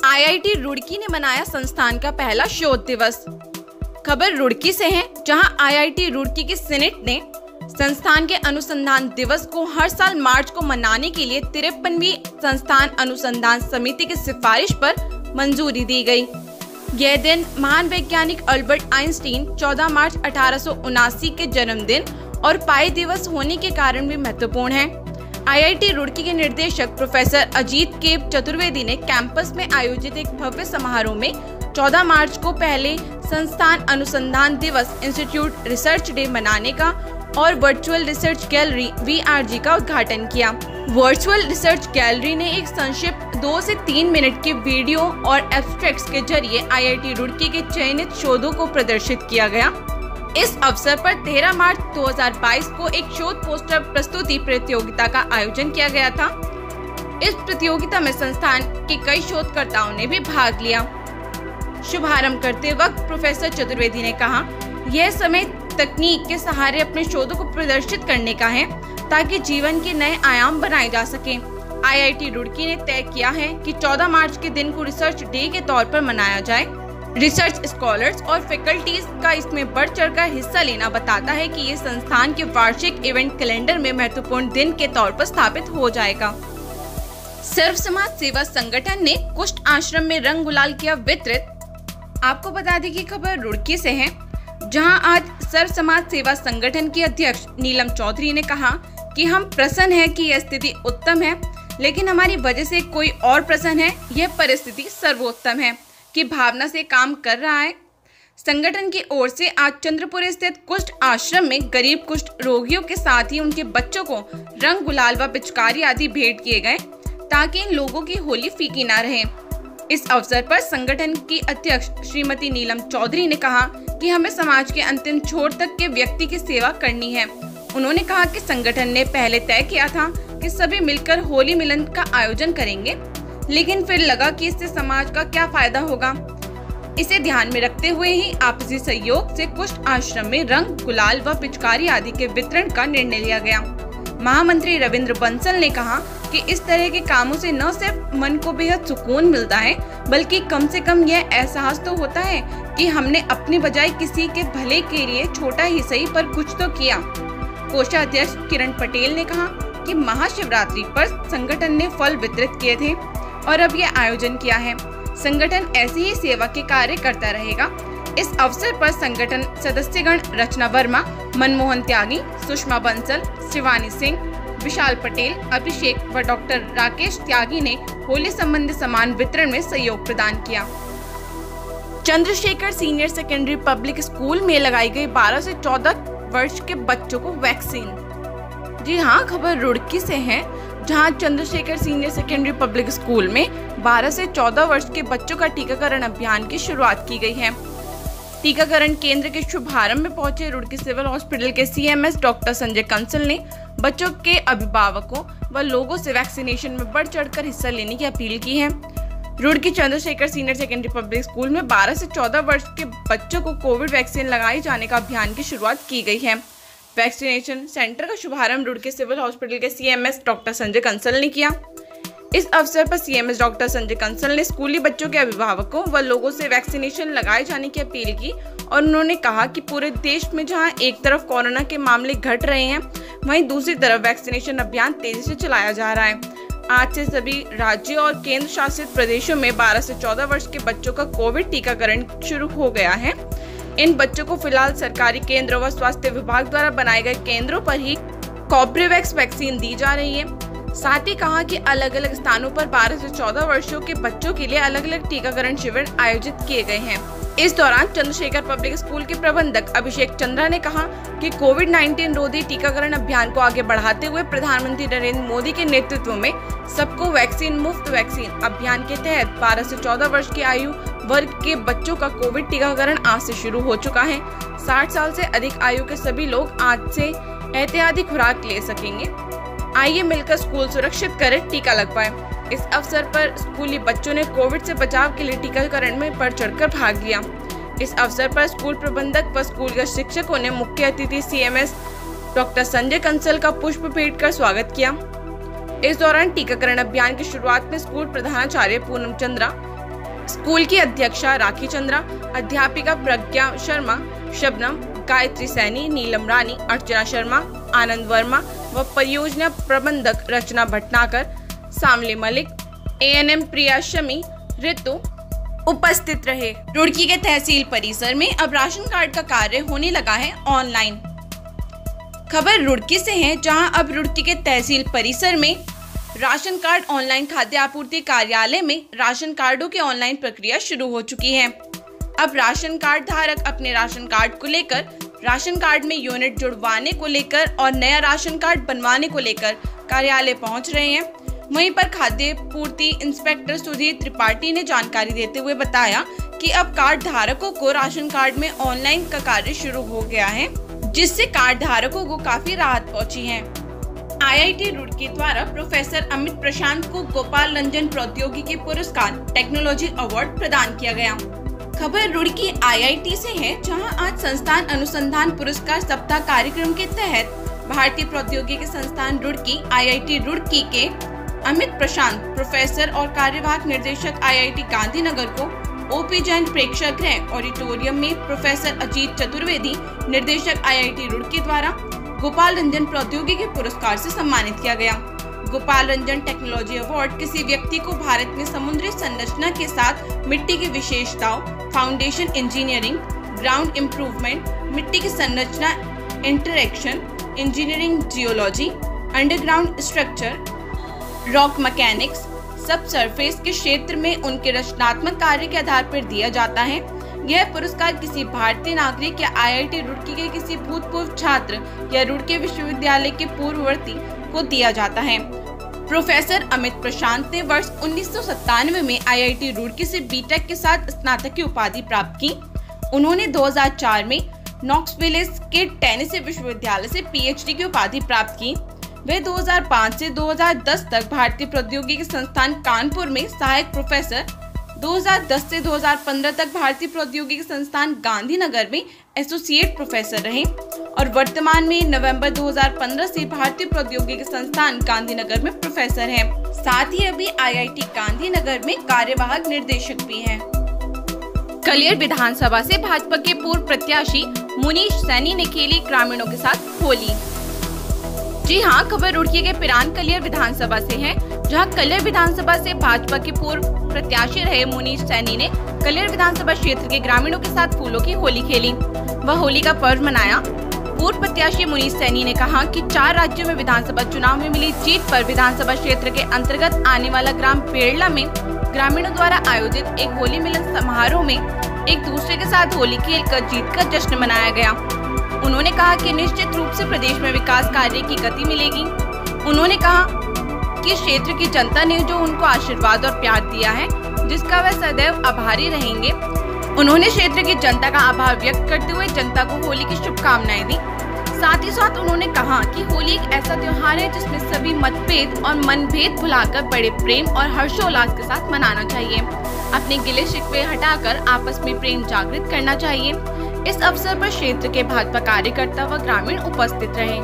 IIT Roorkee ने मनाया संस्थान का पहला शोध दिवस। खबर रुड़की से है, जहां आईआईटी रुड़की की सीनेट ने संस्थान के अनुसंधान दिवस को हर साल मार्च को मनाने के लिए 53वीं संस्थान अनुसंधान समिति की सिफारिश पर मंजूरी दी गई। यह दिन महान वैज्ञानिक अल्बर्ट आइंस्टीन 14 मार्च 1879 के जन्मदिन और पाई दिवस होने के कारण भी महत्वपूर्ण है। आईआईटी रुड़की के निर्देशक प्रोफेसर अजीत के चतुर्वेदी ने कैंपस में आयोजित एक भव्य समारोह में 14 मार्च को पहले संस्थान अनुसंधान दिवस इंस्टीट्यूट रिसर्च डे मनाने का और वर्चुअल रिसर्च गैलरी VRG का उद्घाटन किया। वर्चुअल रिसर्च गैलरी ने एक संक्षिप्त 2 से 3 मिनट के वीडियो और एब्स्ट्रैक्ट्स के जरिए आईआईटी रुड़की के चयनित शोधों को प्रदर्शित किया गया। इस अवसर पर 13 मार्च 2022 को एक शोध पोस्टर प्रस्तुति प्रतियोगिता का आयोजन किया गया था। इस प्रतियोगिता में संस्थान के कई शोधकर्ताओं ने भी भाग लिया। शुभारंभ करते वक्त प्रोफेसर चतुर्वेदी ने कहा, यह समय तकनीक के सहारे अपने शोधों को प्रदर्शित करने का है ताकि जीवन के नए आयाम बनाए जा सकें। आईआईटी रुड़की ने तय किया है कि 14 मार्च के दिन को रिसर्च डे के तौर पर मनाया जाए। रिसर्च स्कॉलर्स और फैकल्टीज का इसमें बढ़ चढ़कर हिस्सा लेना बताता है कि ये संस्थान के वार्षिक इवेंट कैलेंडर में महत्वपूर्ण दिन के तौर पर स्थापित हो जाएगा। सर्व समाज सेवा संगठन ने कुष्ठ आश्रम में रंग गुलाल किया वितरित। आपको बता दें कि खबर रुड़की से है, जहां आज सर्व समाज सेवा संगठन की अध्यक्ष नीलम चौधरी ने कहा कि हम प्रसन्न हैं कि यह स्थिति उत्तम है, लेकिन हमारी वजह से कोई और प्रसन्न है। यह परिस्थिति सर्वोत्तम है की भावना से काम कर रहा है। संगठन की ओर से आज चंद्रपुर स्थित कुष्ठ आश्रम में गरीब कुष्ठ रोगियों के साथ ही उनके बच्चों को रंग गुलाल व पिचकारी आदि भेंट किए गए ताकि इन लोगों की होली फीकी ना रहे। इस अवसर पर संगठन की अध्यक्ष श्रीमती नीलम चौधरी ने कहा कि हमें समाज के अंतिम छोर तक के व्यक्ति की सेवा करनी है। उन्होंने कहा कि संगठन ने पहले तय किया था कि सभी मिलकर होली मिलन का आयोजन करेंगे, लेकिन फिर लगा कि इससे समाज का क्या फायदा होगा। इसे ध्यान में रखते हुए ही आपसी सहयोग से कुष्ठ आश्रम में रंग गुलाल व पिचकारी आदि के वितरण का निर्णय लिया गया। महामंत्री रविंद्र बंसल ने कहा कि इस तरह के कामों से न सिर्फ मन को बेहद सुकून मिलता है, बल्कि कम से कम यह एहसास तो होता है कि हमने अपनी बजाय किसी के भले के लिए छोटा ही सही पर कुछ तो किया। कोषाध्यक्ष किरण पटेल ने कहा कि महाशिवरात्रि पर संगठन ने फल वितरित किए थे और अब यह आयोजन किया है। संगठन ऐसी ही सेवा के कार्य करता रहेगा। इस अवसर पर संगठन सदस्यगण रचना वर्मा, मनमोहन त्यागी, सुषमा बंसल, शिवानी सिंह, विशाल पटेल, अभिषेक व डॉक्टर राकेश त्यागी ने होली संबंधी सामान वितरण में सहयोग प्रदान किया। Chandrashekhar senior secondary public school में लगाई गई 12 से 14 वर्ष के बच्चों को वैक्सीन। जी हाँ, खबर रुड़की से है, जहां Chandrashekhar senior secondary public school में 12 से 14 वर्ष के बच्चों का टीकाकरण अभियान की शुरुआत की गई है। टीकाकरण केंद्र के शुभारंभ में पहुंचे रुड़की सिविल हॉस्पिटल के CMS डॉक्टर संजय कंसल ने बच्चों के अभिभावकों व लोगों से वैक्सीनेशन में बढ़ चढ़कर हिस्सा लेने की अपील की है। Roorkee Chandrashekhar senior secondary public school में 12 से 14 वर्ष के बच्चों को कोविड वैक्सीन लगाए जाने का अभियान की शुरुआत की गई है। वैक्सीनेशन सेंटर का शुभारंभ रुड़की सिविल हॉस्पिटल के CMS डॉक्टर संजय कंसल ने किया। इस अवसर पर CMS डॉक्टर संजय कंसल ने स्कूली बच्चों के अभिभावकों व लोगों से वैक्सीनेशन लगाए जाने की अपील की और उन्होंने कहा कि पूरे देश में जहां एक तरफ कोरोना के मामले घट रहे हैं, वहीं दूसरी तरफ वैक्सीनेशन अभियान तेजी से चलाया जा रहा है। आज से सभी राज्यों और केंद्र शासित प्रदेशों में 12 से 14 वर्ष के बच्चों का कोविड टीकाकरण शुरू हो गया है। इन बच्चों को फिलहाल सरकारी केंद्र व स्वास्थ्य विभाग द्वारा बनाए गए केंद्रों पर ही कॉर्बेवैक्स वैक्सीन दी जा रही है। साथ ही कहा कि अलग अलग स्थानों पर 12 से 14 वर्षों के बच्चों के लिए अलग अलग टीकाकरण शिविर आयोजित किए गए हैं। इस दौरान चंद्रशेखर पब्लिक स्कूल के प्रबंधक अभिषेक चंद्रा ने कहा कि कोविड-19 रोधी टीकाकरण अभियान को आगे बढ़ाते हुए प्रधानमंत्री नरेंद्र मोदी के नेतृत्व में सबको वैक्सीन मुफ्त वैक्सीन अभियान के तहत 12 से 14 वर्ष की आयु वर्ग के बच्चों का कोविड टीकाकरण आज से शुरू हो चुका है। 60 साल से अधिक आयु के सभी लोग आज से एहतियाती खुराक ले सकेंगे। आइए मिलकर स्कूल सुरक्षित करें, टीका लगवाएं। इस अवसर पर स्कूली बच्चों ने कोविड से बचाव के लिए टीकाकरण में बढ़ चढ़कर भाग लिया। इस अवसर पर स्कूल प्रबंधक व स्कूल के शिक्षकों ने मुख्य अतिथि CMS डॉक्टर संजय कंसल का पुष्प भेंट कर स्वागत किया। इस दौरान टीकाकरण अभियान की शुरुआत में स्कूल प्रधानाचार्य पूनम चंद्रा, स्कूल की अध्यक्षा राखी चंद्रा, अध्यापिका प्रज्ञा शर्मा, शबनम, गायत्री सैनी, नीलम रानी, अर्चना शर्मा, आनंद वर्मा व परियोजना प्रबंधक रचना भटनागर, सामले मलिक, ANM प्रिया शमी, ऋतु उपस्थित रहे। रुड़की के तहसील परिसर में अब राशन कार्ड का कार्य होने लगा है ऑनलाइन। खबर रुड़की से है, जहां अब रुड़की के तहसील परिसर में राशन कार्ड ऑनलाइन खाद्य आपूर्ति कार्यालय में राशन कार्डों की ऑनलाइन प्रक्रिया शुरू हो चुकी है। अब राशन कार्ड धारक अपने राशन कार्ड को लेकर, राशन कार्ड में यूनिट जुड़वाने को लेकर और नया राशन कार्ड बनवाने को लेकर कार्यालय पहुंच रहे हैं। वहीं पर खाद्य पूर्ति इंस्पेक्टर सुधीर त्रिपाठी ने जानकारी देते हुए बताया कि अब कार्ड धारकों को राशन कार्ड में ऑनलाइन का कार्य शुरू हो गया है, जिससे कार्ड धारकों को काफी राहत पहुंची है। IIT रुड़की द्वारा प्रोफेसर अमित प्रशांत को गोपाल रंजन प्रौद्योगिकी पुरस्कार टेक्नोलॉजी अवार्ड प्रदान किया गया। खबर रुड़की IIT से है, जहां आज संस्थान अनुसंधान पुरस्कार सप्ताह कार्यक्रम के तहत भारतीय प्रौद्योगिकी संस्थान रुड़की IIT रुड़की के अमित प्रशांत, प्रोफेसर और कार्यवाहक निर्देशक IIT गांधीनगर को OP जैन प्रेक्षागृह ऑडिटोरियम में प्रोफेसर अजीत चतुर्वेदी, निर्देशक IIT रुड़की द्वारा गोपाल रंजन प्रौद्योगिकी पुरस्कार से सम्मानित किया गया। गोपाल रंजन टेक्नोलॉजी अवार्ड किसी व्यक्ति को भारत में समुद्री संरचना के साथ मिट्टी की विशेषताओं, फाउंडेशन इंजीनियरिंग, ग्राउंड इम्प्रूवमेंट, मिट्टी की संरचना, interaction, engineering, geology, underground structure, rock mechanics, सब सरफेस के क्षेत्र में उनके रचनात्मक कार्य के आधार पर दिया जाता है। यह पुरस्कार किसी भारतीय नागरिक या IIT रुड़की के किसी भूतपूर्व छात्र या रुड़की विश्वविद्यालय के पूर्ववर्ती को दिया जाता है। प्रोफेसर अमित प्रशांत ने वर्ष 1997 में IIT रुड़की से BTech के साथ स्नातक की उपाधि प्राप्त की। उन्होंने 2004 में नॉक्सविल के टेनेसी विश्वविद्यालय से PhD की उपाधि प्राप्त की। वे 2005 से 2010 तक भारतीय प्रौद्योगिकी संस्थान कानपुर में सहायक प्रोफेसर, 2010 से 2015 तक भारतीय प्रौद्योगिकी संस्थान गांधीनगर में एसोसिएट प्रोफेसर रहे और वर्तमान में नवंबर 2015 से भारतीय प्रौद्योगिकी संस्थान गांधीनगर में प्रोफेसर हैं। साथ ही अभी IIT गांधीनगर में कार्यवाहक निर्देशक भी हैं। कलियर विधानसभा से भाजपा के पूर्व प्रत्याशी मुनीश सैनी ने खेली ग्रामीणों के साथ होली। जी हाँ, खबर रुड़की के पिरान कलियर विधानसभा से है, जहां कलियर विधानसभा से भाजपा के पूर्व प्रत्याशी रहे मुनीश सैनी ने कलियर विधानसभा क्षेत्र के ग्रामीणों के साथ फूलों की होली खेली। वह होली का पर्व मनाया। पूर्व प्रत्याशी मुनीश सैनी ने कहा कि 4 राज्यों में विधानसभा चुनाव में मिली जीत पर विधानसभा क्षेत्र के अंतर्गत आने वाला ग्राम पेड़ला में ग्रामीणों द्वारा आयोजित एक होली मिलन समारोह में एक दूसरे के साथ होली खेलकर जीत का जश्न मनाया गया। उन्होंने कहा कि निश्चित रूप से प्रदेश में विकास कार्य की गति मिलेगी। उन्होंने कहा कि क्षेत्र की जनता ने जो उनको आशीर्वाद और प्यार दिया है, जिसका वह सदैव आभारी रहेंगे। उन्होंने क्षेत्र की जनता का आभार व्यक्त करते हुए जनता को होली की शुभकामनाएं दी। साथ ही साथ उन्होंने कहा कि होली एक ऐसा त्योहार है जिसमें सभी मतभेद और मनभेद भुलाकर बड़े प्रेम और हर्षोल्लास के साथ मनाना चाहिए। अपने गिले शिकवे हटाकर आपस में प्रेम जागृत करना चाहिए। इस अवसर पर क्षेत्र के भाजपा कार्यकर्ता व ग्रामीण उपस्थित रहे।